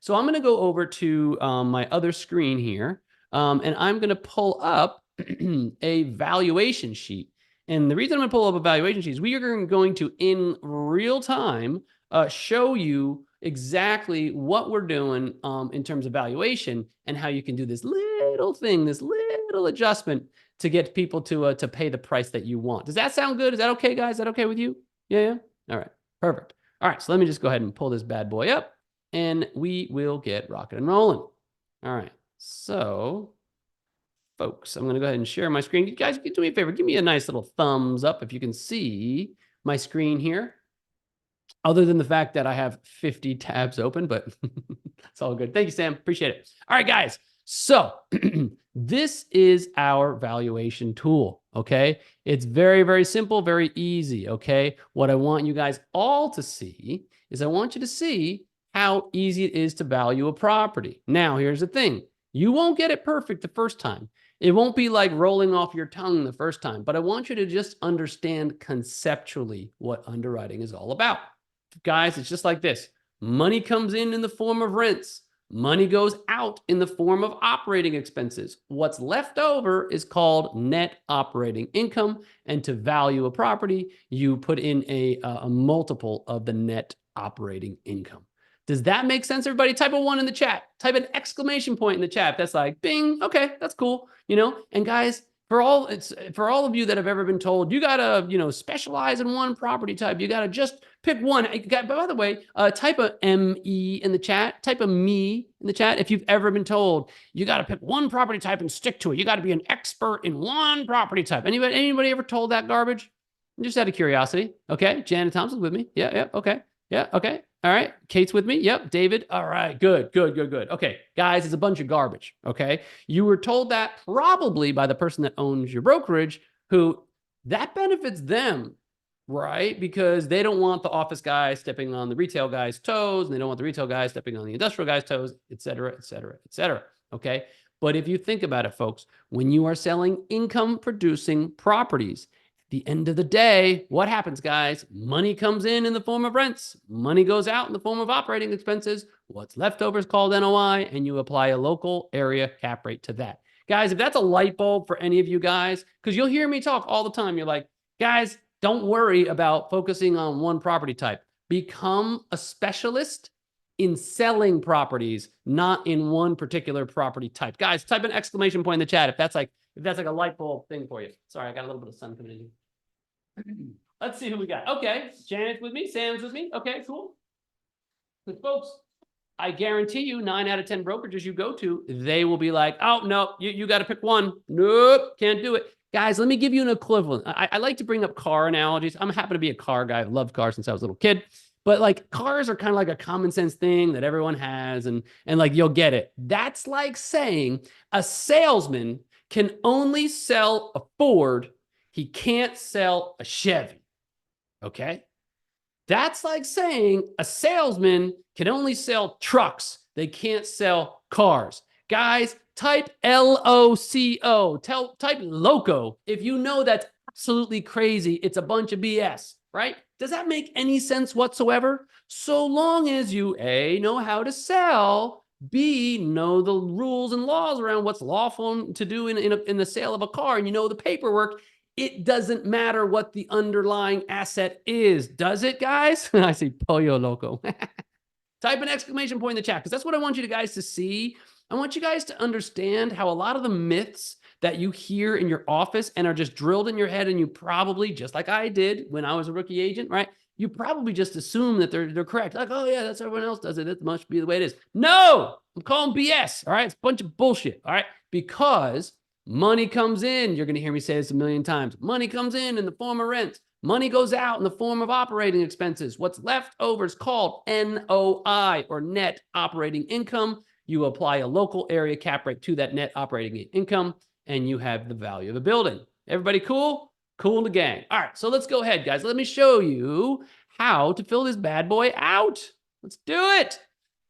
So I'm going to go over to my other screen here, and I'm going to pull up a valuation sheet. And the reason I'm going to pull up a valuation sheet is we are going to, in real time, show you exactly what we're doing in terms of valuation and how you can do this little thing, this little adjustment to get people to pay the price that you want. Does that sound good? Is that okay, guys? Is that okay with you? Yeah. All right. Perfect. All right. So let me just go ahead and pull this bad boy up, and we will get rocking and rolling. All right. So, folks, I'm going to go ahead and share my screen. You guys, do me a favor. Give me a nice little thumbs up if you can see my screen here. Other than the fact that I have 50 tabs open, but it's all good. Thank you, Sam. Appreciate it. All right, guys. So this is our valuation tool, okay? It's very, very simple, very easy, okay? What I want you guys all to see is I want you to see how easy it is to value a property. Now, here's the thing. You won't get it perfect the first time. It won't be like rolling off your tongue the first time, but I want you to just understand conceptually what underwriting is all about. Guys, it's just like this. Money comes in the form of rents. Money goes out in the form of operating expenses. What's left over is called net operating income. And to value a property, you put in a multiple of the net operating income. Does that make sense, everybody? Type a 1 in the chat. Type an exclamation point in the chat. That's like, bing, okay, that's cool. And guys, for all of you that have ever been told, you got to, specialize in one property type. You got to just pick one. By the way, type a ME in the chat. Type a me in the chat if you've ever been told you got to pick one property type and stick to it. You got to be an expert in one property type. Anybody ever told that garbage? Just out of curiosity. Okay. Janet Thompson's with me. Yeah. Okay. Yeah. Okay. All right. Kate's with me. Yep. David. All right. Good. Okay. Guys, it's a bunch of garbage. Okay. You were told that probably by the person that owns your brokerage, who that benefits them, right? Because they don't want the office guy stepping on the retail guy's toes, and they don't want the retail guy stepping on the industrial guy's toes, et cetera, et cetera, et cetera. Okay. But if you think about it, folks, when you are selling income producing properties, the end of the day, what happens, guys? Money comes in the form of rents. Money goes out in the form of operating expenses. What's left over is called NOI, and you apply a local area cap rate to that. Guys, if that's a light bulb for any of you guys, because you'll hear me talk all the time. You're like, guys, don't worry about focusing on one property type. Become a specialist in selling properties, not in one particular property type. Guys, type an exclamation point in the chat if that's like a light bulb thing for you. Sorry, I got a little bit of sun coming in. Let's see who we got. Okay, Janet's with me. Sam's with me. Okay, cool. But folks, I guarantee you 9 out of 10 brokerages you go to, they will be like, oh, no, you got to pick one. Nope, can't do it. Guys, let me give you an equivalent. I like to bring up car analogies. I'm happy to be a car guy. I've loved cars since I was a little kid. But like cars are kind of like a common sense thing that everyone has, and like you'll get it. That's like saying a salesman can only sell a Ford. He can't sell a Chevy, okay? That's like saying a salesman can only sell trucks. They can't sell cars. Guys, type LOCO. Type loco if you know that's absolutely crazy. It's a bunch of BS, right? Does that make any sense whatsoever? So long as you, A, know how to sell, B, know the rules and laws around what's lawful to do in the sale of a car, and you know the paperwork, it doesn't matter what the underlying asset is, does it, guys? I see Pollo Loco. Type an exclamation point in the chat, because that's what I want you guys to see. I want you guys to understand how a lot of the myths that you hear in your office and are just drilled in your head, and you probably, just like I did when I was a rookie agent, right? You probably just assume that they're correct. Like, oh yeah, that's everyone else does it. It must be the way it is. No, I'm calling BS. All right, it's a bunch of bullshit. All right, because money comes in. You're going to hear me say this a million times. Money comes in the form of rent. Money goes out in the form of operating expenses. What's left over is called NOI, or net operating income. You apply a local area cap rate to that net operating income, and you have the value of the building. Everybody cool? Cool in the gang. All right, so let's go ahead, guys. Let me show you how to fill this bad boy out. Let's do it.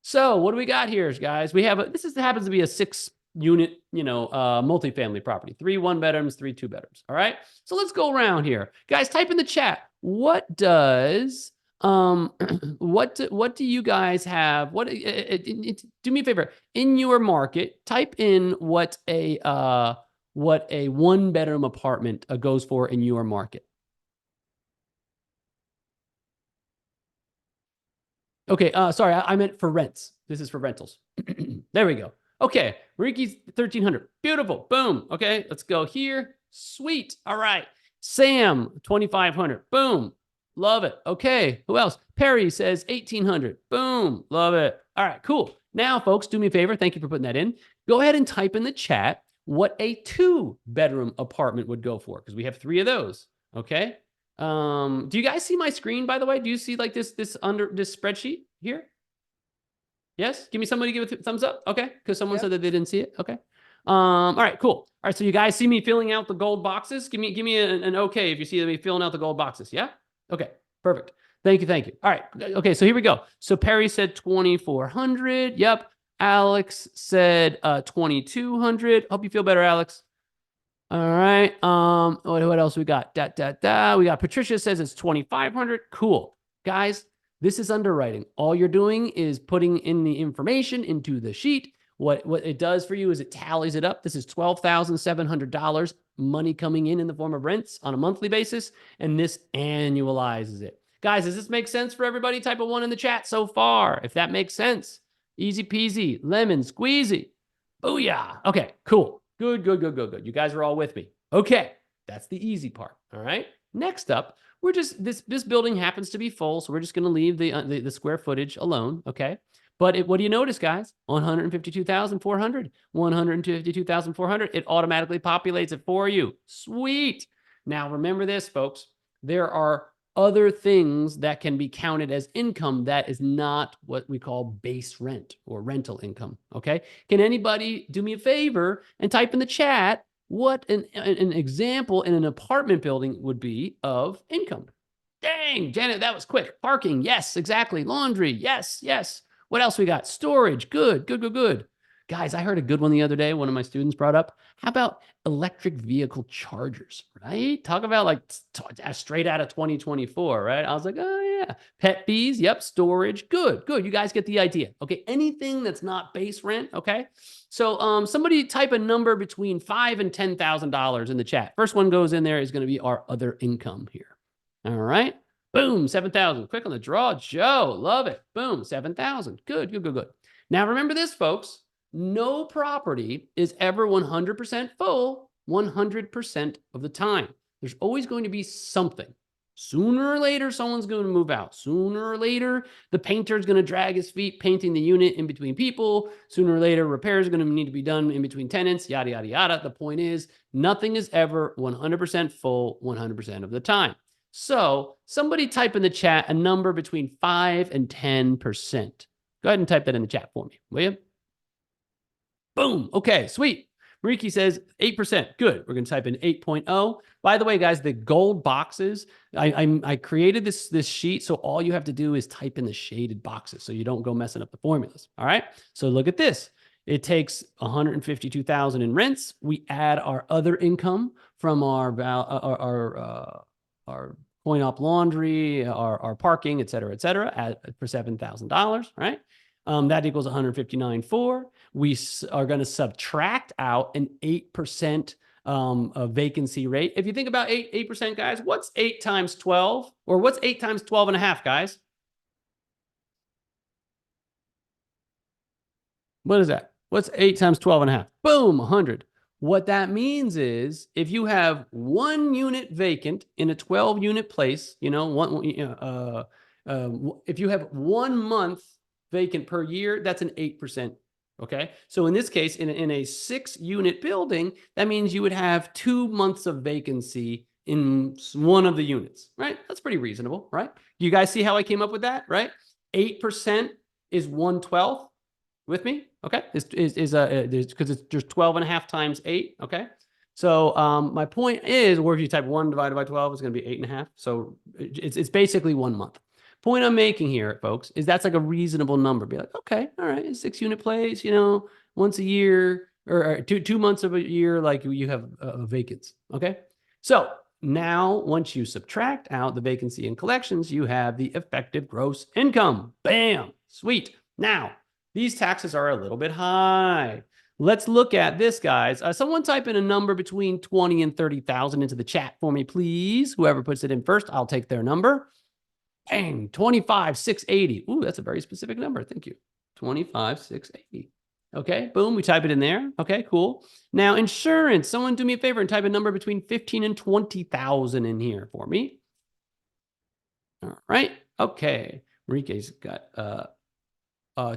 So what do we got here, guys? We have this happens to be a 6-unit, multifamily property. 3 1-bedrooms, 3 2-bedrooms. All right. So let's go around here, guys. Type in the chat. What does what do you guys have? Do me a favor. In your market, type in what a one bedroom apartment goes for in your market. Okay, sorry, I meant for rents. This is for rentals. There we go. Okay, Riki's 1,300. Beautiful. Boom. Okay, let's go here. Sweet. All right. Sam, 2,500. Boom. Love it. Okay, who else? Perry says 1,800. Boom. Love it. All right, cool. Now, folks, do me a favor. Thank you for putting that in. Go ahead and type in the chat what a 2-bedroom apartment would go for, because we have 3 of those. Okay. Do you guys see my screen, by the way? Do you see like this under this spreadsheet here? Yes? Give me somebody give a thumbs up. Okay. Because someone said that they didn't see it. Okay. All right, cool. All right. So you guys see me filling out the gold boxes? Give me an okay if you see me filling out the gold boxes. Yeah? Okay. Perfect. Thank you. Thank you. All right. Okay. So here we go. So Perry said 2,400. Yep. Alex said 2,200. Hope you feel better, Alex. All right. What else we got? We got Patricia says it's 2,500. Cool. Guys, this is underwriting. All you're doing is putting in the information into the sheet. What it does for you is it tallies it up. This is $12,700 money coming in the form of rents on a monthly basis, and this annualizes it. Guys, does this make sense for everybody? Type a 1 in the chat so far, if that makes sense. Easy peasy, lemon squeezy. Booyah. Okay, cool. Good. You guys are all with me. Okay, that's the easy part. All right. Next up, we're just this building happens to be full, so we're just going to leave the square footage alone. Okay. But what do you notice, guys? 152,400, 152,400. It automatically populates it for you. Sweet. Now remember this, folks. There are other things that can be counted as income that is not what we call base rent or rental income. Okay. Can anybody do me a favor and type in the chat what an example in an apartment building would be of income? Dang, Janet, that was quick. Parking. Yes, exactly. Laundry. Yes. What else we got? Storage. Good. Guys, I heard a good one the other day. One of my students brought up, how about electric vehicle chargers, right? Talk about like straight out of 2024, right? I was like, oh yeah. Pet fees. Yep. Storage. Good. You guys get the idea. Okay. Anything that's not base rent. Okay. So somebody type a number between $5,000 and $10,000 in the chat. First one goes in there is going to be our other income here. All right. Boom. 7,000. Quick on the draw. Joe. Love it. Boom. 7,000. Good. Now remember this, folks. No property is ever 100% full 100% of the time. There's always going to be something. Sooner or later, someone's going to move out. Sooner or later, the painter is going to drag his feet painting the unit in between people. Sooner or later, repairs are going to need to be done in between tenants, yada, yada, yada. The point is, nothing is ever 100% full 100% of the time. So somebody type in the chat a number between 5 and 10%. Go ahead and type that in the chat for me, will you? Boom. Okay, sweet. Mariki says 8%. Good. We're going to type in 8.0. By the way, guys, the gold boxes, I created this sheet, so all you have to do is type in the shaded boxes so you don't go messing up the formulas. All right? So look at this. It takes 152,000 in rents. We add our other income from our coin op laundry, our parking, et cetera, for $7,000, right? That equals 159.4. We are going to subtract out an 8% vacancy rate. If you think about 8%, guys, what's 8 times 12? Or what's 8 times 12 and a half, guys? What is that? What's 8 times 12 and a half? Boom, 100. What that means is if you have 1 unit vacant in a 12-unit place, if you have 1 month vacant per year, that's an 8%. Okay. So in this case, in a 6-unit building, that means you would have 2 months of vacancy in one of the units, right? That's pretty reasonable, right? Do you guys see how I came up with that, right? 8% is 1/12 with me. Okay. Because there's 12 and a half times 8. Okay. So my point is, or if you type 1 divided by 12, it's going to be 8.5. So it's basically 1 month. Point I'm making here, folks, is that's like a reasonable number. Be like, okay, all right, 6-unit place, once a year or 2 months of a year, like you have vacants. Okay. So Now, once you subtract out the vacancy and collections, you have the effective gross income. Bam, sweet. Now, these taxes are a little bit high. Let's look at this, guys. Someone type in a number between 20 and 30,000 into the chat for me, please. Whoever puts it in first, I'll take their number. Bang, 25,680. Ooh, that's a very specific number. Thank you. 25,680. Okay, boom, we type it in there. Okay, cool. Now, insurance. Someone do me a favor and type a number between 15 and 20,000 in here for me. All right. Okay. Marike's got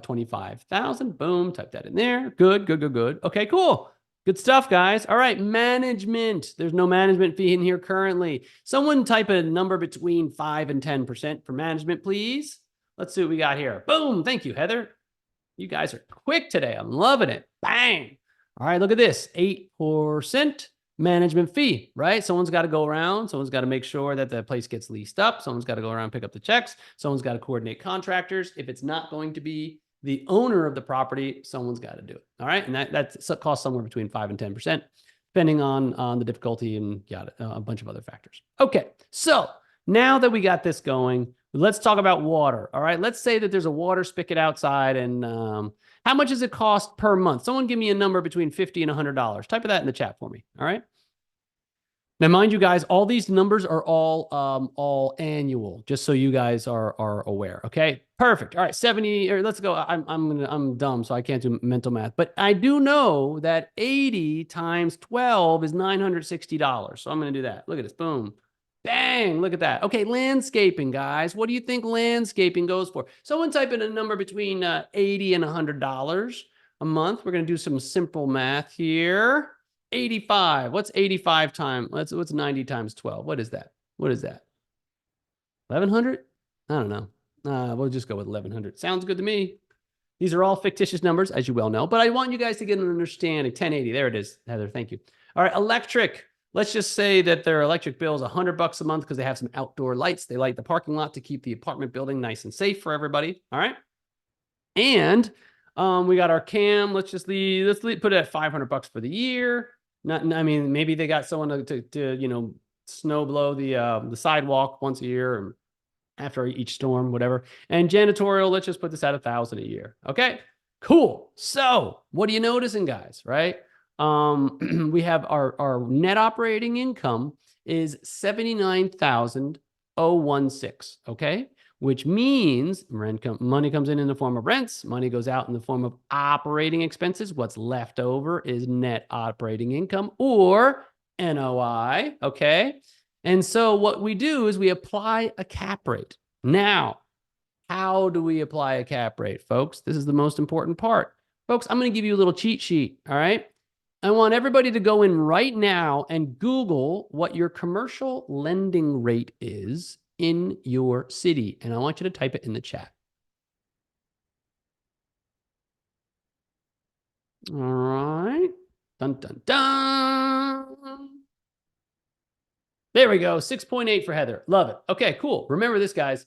25,000. Boom, type that in there. Good, good, good, good. Okay, cool. Good stuff, guys. All right, management. There's no management fee in here currently. Someone type a number between 5 and 10% for management, please. Let's see what we got here. Boom. Thank you, Heather. You guys are quick today. I'm loving it. Bang. All right, look at this. 8% management fee, right? Someone's got to go around. Someone's got to make sure that the place gets leased up. Someone's got to go around and pick up the checks. Someone's got to coordinate contractors. If it's not going to be the owner of the property, someone's got to do it. All right. And that costs somewhere between 5 and 10%, depending on the difficulty and a bunch of other factors. Okay. So now that we got this going, let's talk about water. All right. Let's say that there's a water spigot outside, and how much does it cost per month? Someone give me a number between $50 and $100. Type of that in the chat for me. All right. Now, mind you guys, all these numbers are all annual, just so you guys are aware. Okay, perfect. All right, 70. Or let's go. I'm dumb, so I can't do mental math, but I do know that 80 times 12 is $960. So I'm going to do that. Look at this. Boom. Bang. Look at that. Okay, landscaping, guys. What do you think landscaping goes for? Someone type in a number between $80 and $100 a month. We're going to do some simple math here. 85. What's 85 times? What's 90 times 12? What is that? What is that? 1,100? I don't know. We'll just go with 1,100. Sounds good to me. These are all fictitious numbers, as you well know, but I want you guys to get an understanding. 1080. There it is, Heather. Thank you. All right, electric. Let's just say that their electric bill is $100 a month because they have some outdoor lights. They light the parking lot to keep the apartment building nice and safe for everybody. All right. And we got our cam. Let's put it at $500 for the year. I mean, maybe they got someone to snow blow the sidewalk once a year or after each storm, whatever. And janitorial, let's just put this at $1,000 a year. Okay, cool. So what are you noticing, guys? Right? We have our net operating income is $79,016. Okay. Which means money comes in the form of rents. Money goes out in the form of operating expenses. What's left over is net operating income, or NOI, okay? And so what we do is we apply a cap rate. Now, how do we apply a cap rate, folks? This is the most important part. Folks, I'm going to give you a little cheat sheet, all right? I want everybody to go in right now and Google what your commercial lending rate is in your city. And I want you to type it in the chat. All right. Dun, dun, dun. There we go. 6.8 for Heather. Love it. Okay, cool. Remember this, guys.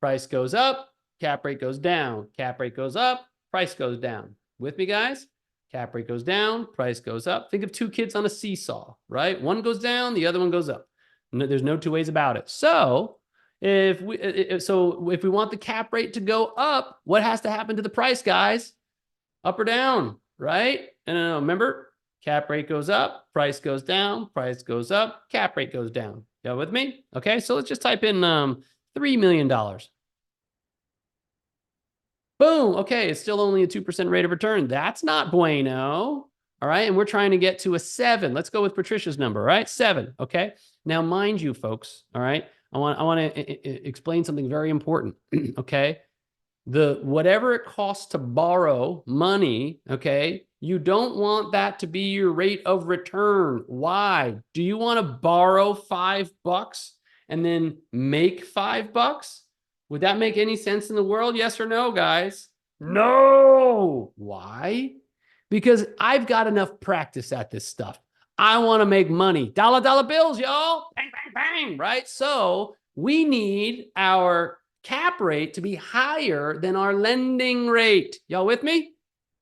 Price goes up, cap rate goes down. Cap rate goes up, price goes down. With me, guys? Cap rate goes down, price goes up. Think of two kids on a seesaw, right? One goes down, the other one goes up. There's no two ways about it. So if we want the cap rate to go up, what has to happen to the price, guys? Up or down, right? And remember, cap rate goes up, price goes down, price goes up, cap rate goes down. You with me? Okay, so let's just type in $3 million. Boom. Okay, it's still only a 2% rate of return. That's not bueno. All right, and we're trying to get to a 7. Let's go with Patricia's number, right? 7. Okay. Now, mind you, folks. All right. I want to explain something very important. Okay. Whatever it costs to borrow money, okay, you don't want that to be your rate of return. Why? Do you want to borrow $5 and then make $5? Would that make any sense in the world? Yes or no, guys? No. Why? Because I've got enough practice at this stuff. I want to make money. Dollar bills, y'all. Bang, bang, bang, right? So we need our cap rate to be higher than our lending rate. Y'all with me?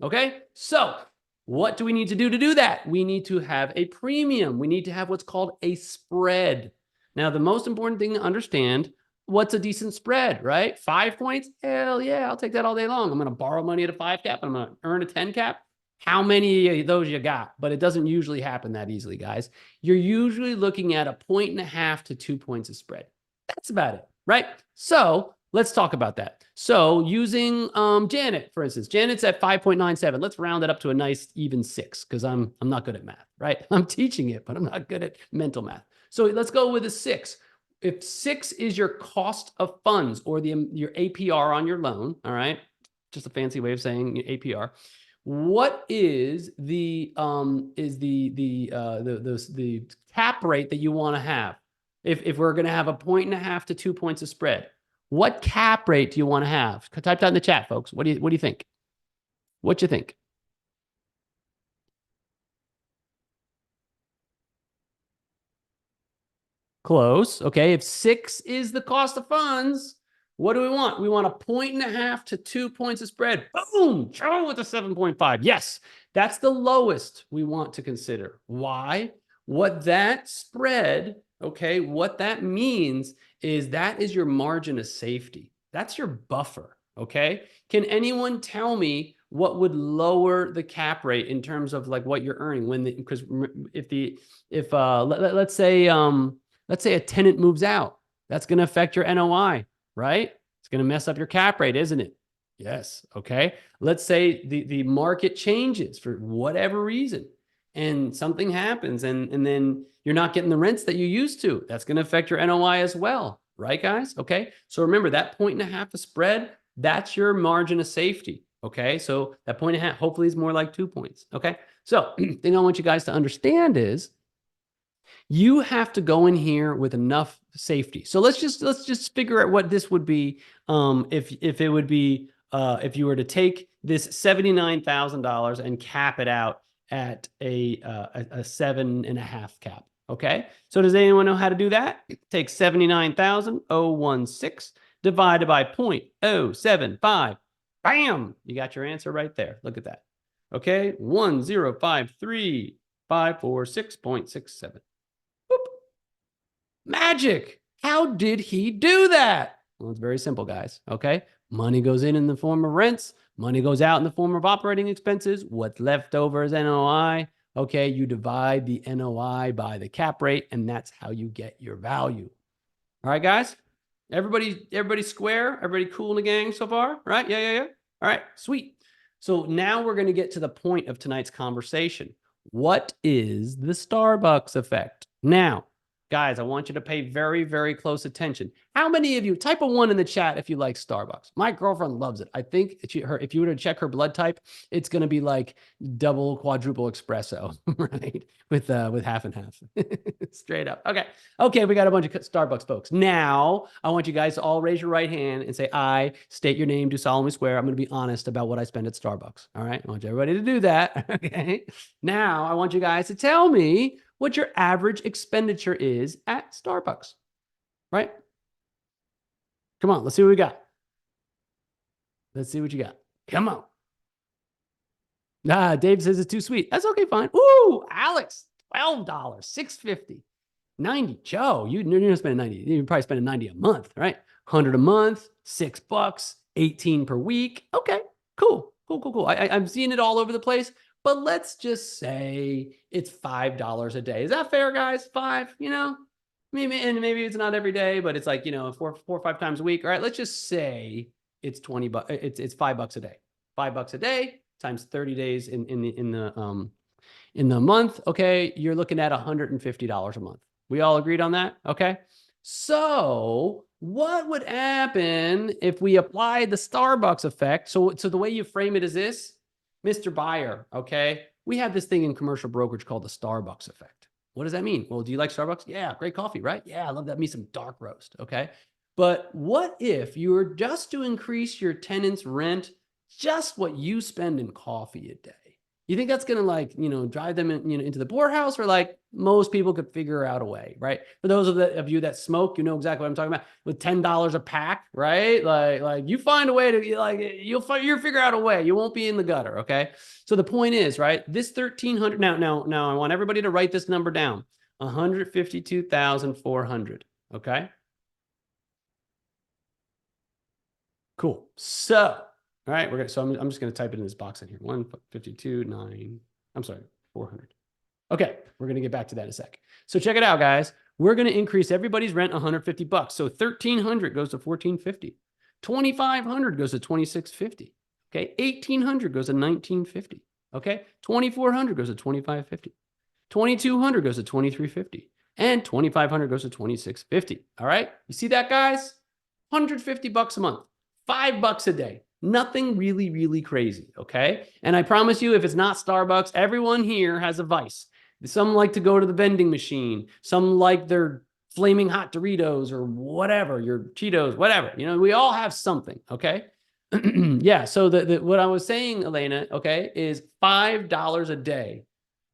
Okay. So what do we need to do that? We need to have a premium. We need to have what's called a spread. Now, the most important thing to understand, what's a decent spread, right? 5 points? Hell yeah, I'll take that all day long. I'm going to borrow money at a 5 cap. I'm going to earn a 10 cap. How many of those you got? But it doesn't usually happen that easily, guys. You're usually looking at 1.5 to 2 points of spread. That's about it, right? So let's talk about that. So using Janet, for instance, Janet's at 5.97. Let's round it up to a nice even 6 because I'm not good at math, right? I'm teaching it, but I'm not good at mental math. So let's go with a 6. If 6 is your cost of funds or your APR on your loan, all right, just a fancy way of saying APR. What is the cap rate that you want to have? If we're going to have 1.5 to 2 points of spread, what cap rate do you want to have? Type that in the chat, folks. What do you think? What you think? Close. Okay. If 6 is the cost of funds, what do we want? We want 1.5 to 2 points of spread. Boom! Joe with a 7.5. Yes, that's the lowest we want to consider. Why? What that spread, okay, what that means is that is your margin of safety. That's your buffer, okay? Can anyone tell me what would lower the cap rate in terms of like what you're earning because let's say a tenant moves out, that's going to affect your NOI, right? It's going to mess up your cap rate, isn't it? Yes. Okay. Let's say the market changes for whatever reason and something happens and then you're not getting the rents that you used to. That's going to affect your NOI as well. Right, guys? Okay. So remember that 1.5 of spread, that's your margin of safety. Okay. So that 1.5 hopefully is more like 2 points. Okay. So the thing I want you guys to understand is you have to go in here with enough safety. So let's just figure out what this would be if it would be if you were to take this $79,000 and cap it out at a 7.5 cap. Okay. So does anyone know how to do that? Take 79,016 divided by 0.075. Bam! You got your answer right there. Look at that. Okay. 1053,546.67. Magic. How did he do that? Well, it's very simple, guys. Okay. Money goes in the form of rents. Money goes out in the form of operating expenses. What's left over is NOI. Okay. You divide the NOI by the cap rate, and that's how you get your value. All right, guys. Everybody square? Everybody cool in the gang so far? Right? Yeah. All right. Sweet. So now we're going to get to the point of tonight's conversation. What is the Starbucks effect? Now, guys, I want you to pay very, very close attention. How many of you, type a 1 in the chat if you like Starbucks. My girlfriend loves it. I think if you were to check her blood type, it's going to be like double, quadruple espresso, right? With half and half. Straight up. Okay, we got a bunch of Starbucks folks. Now, I want you guys to all raise your right hand and say, I state your name, do solemnly swear. I'm going to be honest about what I spend at Starbucks. All right, I want everybody to do that. Okay. Now, I want you guys to tell me what your average expenditure is at Starbucks, right? Come on, let's see what we got. Let's see what you got. Come on. Dave says it's too sweet. That's okay, fine. Ooh, Alex, $12, $6.50, $90. Joe, you're not spending 90. You're probably spending 90 a month, right? 100 a month, $6, 18 per week. Okay, cool. I'm seeing it all over the place. But let's just say it's $5 a day. Is that fair, guys? 5, maybe it's not every day, but it's like, 4 or 5 times a week. All right, let's just say it's $20. It's $5 a day. $5 a day times 30 days in the month. Okay, you're looking at $150 a month. We all agreed on that. Okay, so what would happen if we applied the Starbucks effect? So the way you frame it is this. Mr. Buyer, okay, we have this thing in commercial brokerage called the Starbucks effect. What does that mean? Well, do you like Starbucks? Yeah, great coffee, right? Yeah, I love that. Me some dark roast, okay? But what if you were just to increase your tenant's rent just what you spend in coffee a day? You think that's going to drive them into the poorhouse, or like most people could figure out a way, right? For those of you that smoke, you know exactly what I'm talking about. With $10 a pack, right? Like you find a way to you'll figure out a way. You won't be in the gutter, okay? So the point is, right? This 1,300 now I want everybody to write this number down. 152,400. Okay. Cool. So, all right, I'm just going to type it in this box in here. 152, 9. I'm sorry, 400. Okay, we're going to get back to that in a sec. So check it out, guys. We're going to increase everybody's rent $150. So 1,300 goes to 1,450. 2,500 goes to 2,650. Okay, 1,800 goes to 1,950. Okay, 2,400 goes to 2,550. 2,200 goes to 2,350. And 2,500 goes to 2,650. All right, you see that, guys? $150 a month, $5 a day. Nothing really, really crazy. Okay, and I promise you, if it's not Starbucks, everyone here has a vice. Some like to go to the vending machine. Some like their flaming hot Doritos or whatever, your Cheetos, whatever. You know, we all have something. Okay. Yeah. So what I was saying, Elena, okay, is $5 a day.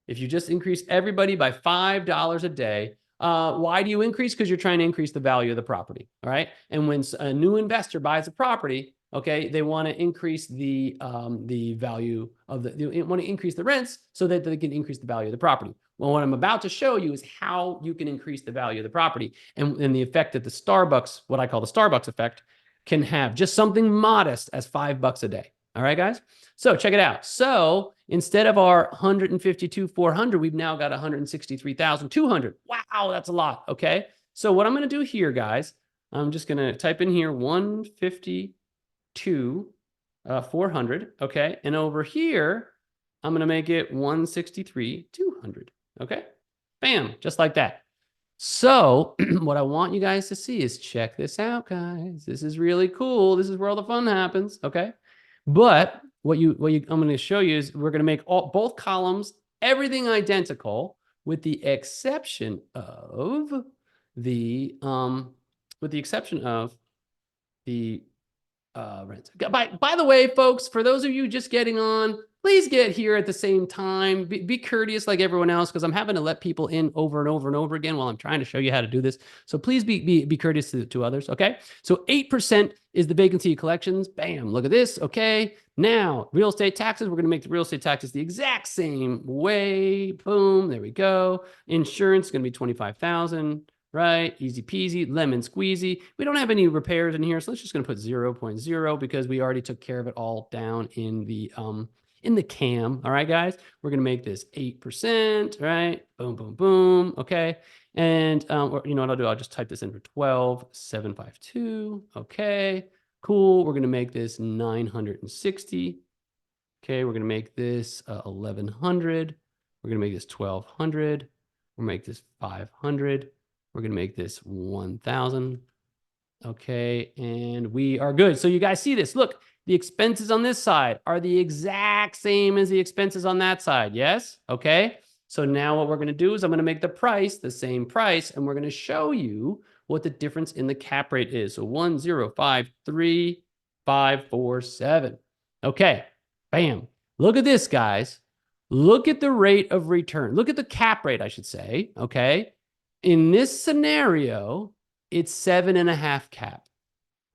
If you just increase everybody by $5 a day, why do you increase? Because you're trying to increase the value of the property. All right. And when a new investor buys a property, okay, they want to increase the value of they want to increase the rents so that they can increase the value of the property. Well, what I'm about to show you is how you can increase the value of the property and the effect that the Starbucks, what I call the Starbucks effect, can have. Just something modest as $5 a day. All right, guys. So check it out. So instead of our 152,400, we've now got 163,200. Wow, that's a lot. Okay. So what I'm going to do here, guys, I'm just going to type in here 152,400. Okay. And over here, I'm going to make it 163,200. Okay. Bam, just like that. So what I want you guys to see is check this out, guys. This is really cool. This is where all the fun happens. Okay. But I'm going to show you is we're going to make both columns, everything identical with the exception of the rent. By the way, folks, for those of you just getting on, please get here at the same time. Be courteous like everyone else, because I'm having to let people in over and over and over again while I'm trying to show you how to do this. So please be courteous to others, okay? So 8% is the vacancy collections. Bam, look at this, okay? Now, real estate taxes, we're going to make the real estate taxes the exact same way. Boom, there we go. Insurance is going to be 25,000. Right? Easy peasy, lemon squeezy. We don't have any repairs in here, so let's just going to put 0.0 because we already took care of it all down in the CAM. All right, guys, we're going to make this 8%, right? Boom, boom, boom. Okay. And you know what I'll do? I'll just type this in for 12,752. Okay, cool. We're going to make this 960. Okay, we're going to make this 1,100. We're going to make this 1,200. We'll make this 500. We're going to make this 1,000. Okay, and we are good. So you guys see this. Look, the expenses on this side are the exact same as the expenses on that side. Yes? Okay. So now what we're going to do is I'm going to make the price the same price, and we're going to show you what the difference in the cap rate is. So 1,053,547. Okay, bam. Look at this, guys. Look at the rate of return. Look at the cap rate, I should say. Okay. In this scenario, it's 7.5 cap,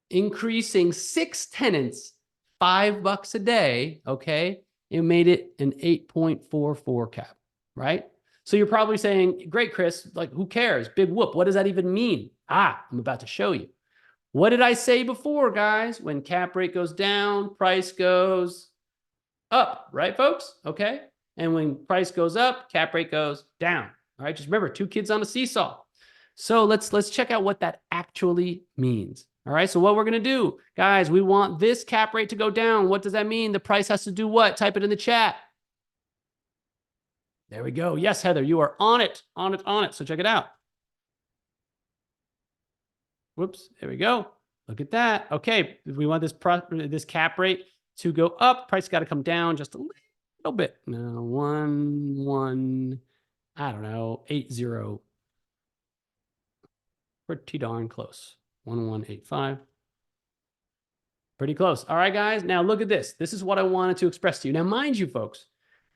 increasing 6 tenants, $5 a day. Okay. It made it an 8.44 cap, right? So you're probably saying, great, Chris, like, who cares? Big whoop. What does that even mean? I'm about to show you. What did I say before, guys? When cap rate goes down, price goes up, right, folks? Okay. And when price goes up, cap rate goes down. All right, just remember, 2 kids on a seesaw. So let's check out what that actually means. All right, so what we're going to do, guys, we want this cap rate to go down. What does that mean? The price has to do what? Type it in the chat. There we go. Yes, Heather, you are on it, on it, on it. So check it out. Whoops, there we go. Look at that. Okay, we want this cap rate to go up. Price got to come down just a little bit. No, 1, I don't know, 80. Pretty darn close. 1185. Pretty close. All right, guys. Now look at this. This is what I wanted to express to you. Now, mind you, folks,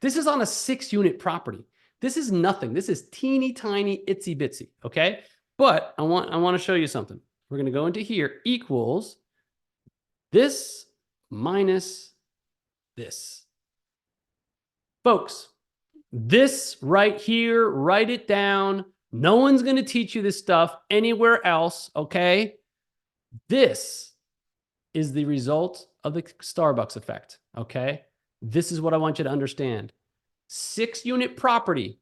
this is on a 6-unit property. This is nothing. This is teeny tiny, itsy bitsy. Okay. But I want to show you something. We're going to go into here equals this minus this. Folks, this right here, write it down. No one's going to teach you this stuff anywhere else, okay? This is the result of the Starbucks effect, okay? This is what I want you to understand. 6-unit property,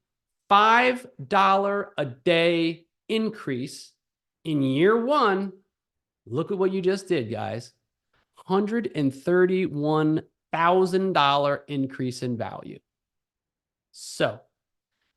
$5 a day increase in year one. Look at what you just did, guys. $131,000 increase in value. So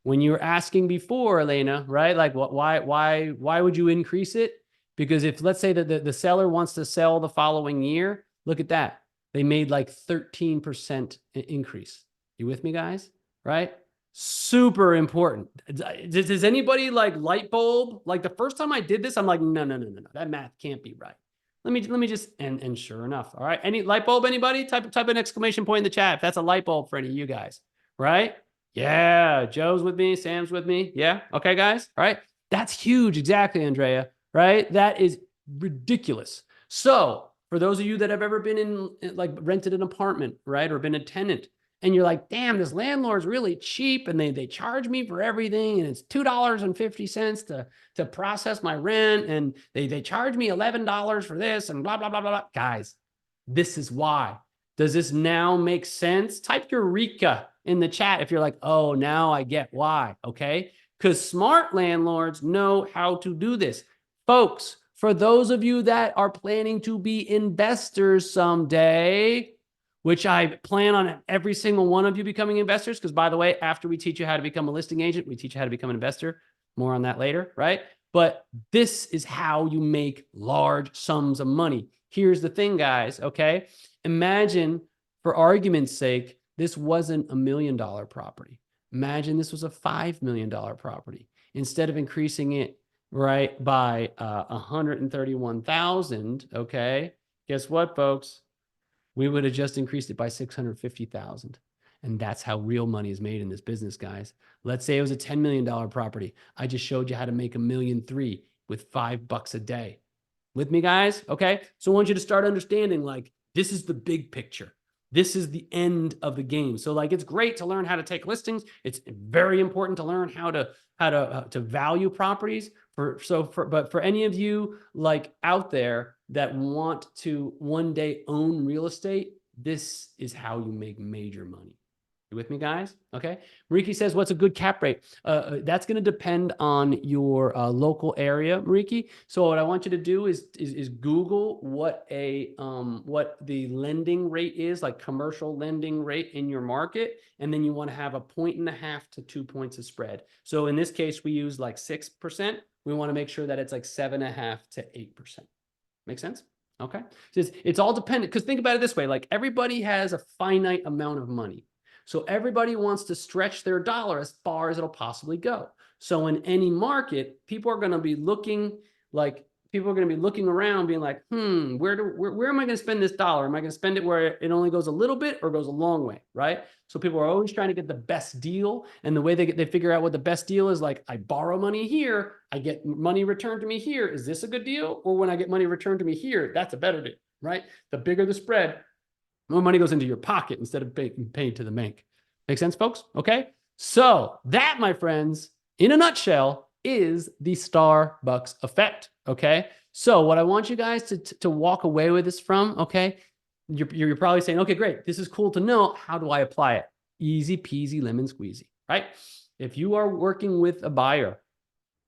when you were asking before, Elena, right? Like why would you increase it? Because if let's say that the seller wants to sell the following year, look at that. They made like 13% increase. You with me, guys? Right? Super important. Does anybody like light bulb? Like the first time I did this, I'm like, no. That math can't be right. Let me just, and sure enough. All right. Any light bulb, anybody? Type an exclamation point in the chat if that's a light bulb for any of you guys. Right? Yeah. Joe's with me. Sam's with me. Yeah. Okay, guys. All right. That's huge. Exactly, Andrea. Right? That is ridiculous. So for those of you that have ever been in like rented an apartment, right? Or been a tenant, and you're like, damn, this landlord's really cheap and they charge me for everything. And it's $2.50 to process my rent. And they charge me $11 for this and blah, blah, blah, blah, blah. Guys, this is why. Does this now make sense? Type Eureka in the chat if you're like, oh, now I get why. Okay. Because smart landlords know how to do this. Folks, for those of you that are planning to be investors someday, which I plan on every single one of you becoming investors. Because by the way, after we teach you how to become a listing agent, we teach you how to become an investor. More on that later, right? But this is how you make large sums of money. Here's the thing, guys, okay? Imagine, for argument's sake, this wasn't $1 million property. Imagine this was a $5 million property. Instead of increasing it, right, by 131,000, okay? Guess what, folks? We would have just increased it by 650,000. And that's how real money is made in this business, guys. Let's say it was a $10 million property. I just showed you how to make $1.3 million with $5 a day. With me, guys? Okay. So I want you to start understanding, like, this is the big picture. This is the end of the game. So like, it's great to learn how to take listings. It's very important to learn how to value properties. But for any of you like out there that want to one day own real estate, this is how you make major money. You with me, guys? Okay. Mariki says, what's a good cap rate? That's going to depend on your local area, Mariki. So what I want you to do is Google what the lending rate is, like commercial lending rate in your market. And then you want to have 1.5 to 2 points of spread. So in this case, we use like 6%. We want to make sure that it's like 7.5 to 8%. Make sense? Okay. So it's all dependent, because think about it this way, like everybody has a finite amount of money. So everybody wants to stretch their dollar as far as it'll possibly go. So in any market, people are going to be looking around being like, where am I going to spend this dollar? Am I going to spend it where it only goes a little bit or goes a long way, right? So people are always trying to get the best deal. And the way they figure out what the best deal is, like, I borrow money here, I get money returned to me here. Is this a good deal? Or when I get money returned to me here, that's a better deal, right? The bigger the spread, more money goes into your pocket instead of paying to the bank. Make sense, folks? Okay. So that, my friends, in a nutshell, is the Starbucks effect. Okay. So what I want you guys to walk away with this from, okay, you're probably saying, okay, great. This is cool to know. How do I apply it? Easy peasy lemon squeezy, right? If you are working with a buyer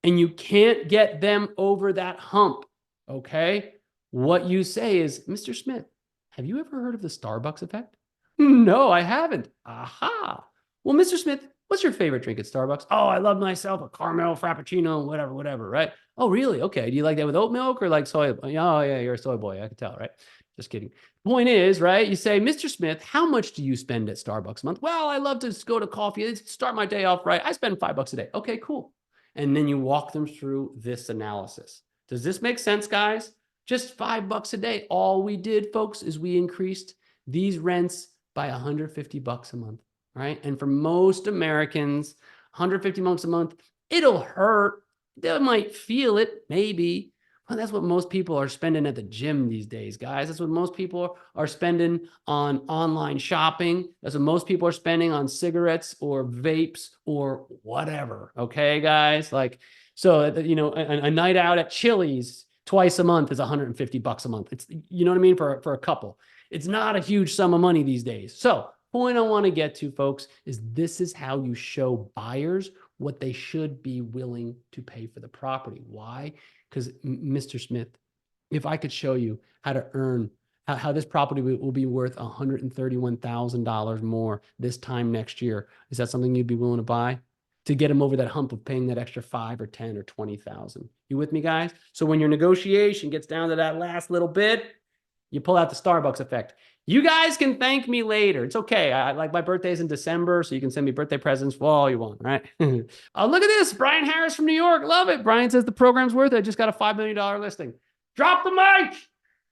and you can't get them over that hump, okay, what you say is, Mr. Smith, have you ever heard of the Starbucks effect? No, I haven't. Aha. Well, Mr. Smith, what's your favorite drink at Starbucks? Oh, I love myself a caramel frappuccino, whatever, right? Oh, really? Okay. Do you like that with oat milk or like soy? Oh, yeah, you're a soy boy. I can tell, right? Just kidding. Point is, right? You say, Mr. Smith, how much do you spend at Starbucks a month? Well, I love to go to coffee. Start my day off right. I spend $5 a day. Okay, cool. And then you walk them through this analysis. Does this make sense, guys? Just $5 a day. All we did, folks, is we increased these rents by $150 a month, right? And for most Americans, $150 a month, it'll hurt. They might feel it, maybe, Well, that's what most people are spending at the gym these days, guys. That's what most people are spending on online shopping. That's what most people are spending on cigarettes or vapes or whatever. Okay, guys? Like, so, a night out at Chili's twice a month is $150 a month. It's, you know what I mean? For a couple. It's not a huge sum of money these days. So, point I want to get to, folks, is this is how you show buyers what they should be willing to pay for the property. Why? Because Mr. Smith, if I could show you how to earn, how this property will be worth $131,000 more this time next year, is that something you'd be willing to buy to get them over that hump of paying that extra 5 or 10 or 20,000? You with me, guys? So when your negotiation gets down to that last little bit, you pull out the Starbucks effect. You guys can thank me later. It's okay. Like my birthday's in December, so you can send me birthday presents for all you want, right? Oh, look at this. Brian Harris from New York. Love it. Brian says the program's worth it. I just got a $5 million listing. Drop the mic.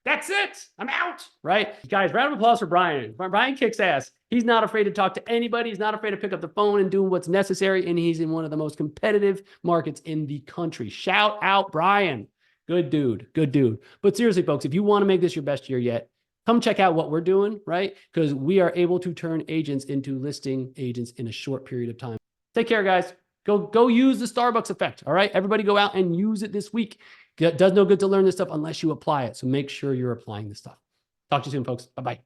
That's it. I'm out, right? Guys, round of applause for Brian. Brian kicks ass. He's not afraid to talk to anybody. He's not afraid to pick up the phone and do what's necessary, and he's in one of the most competitive markets in the country. Shout out, Brian. Good dude. Good dude. But seriously, folks, if you want to make this your best year yet, come check out what we're doing, right? Because we are able to turn agents into listing agents in a short period of time. Take care, guys. Go use the Starbucks effect, all right? Everybody go out and use it this week. It does no good to learn this stuff unless you apply it. So make sure you're applying this stuff. Talk to you soon, folks. Bye-bye.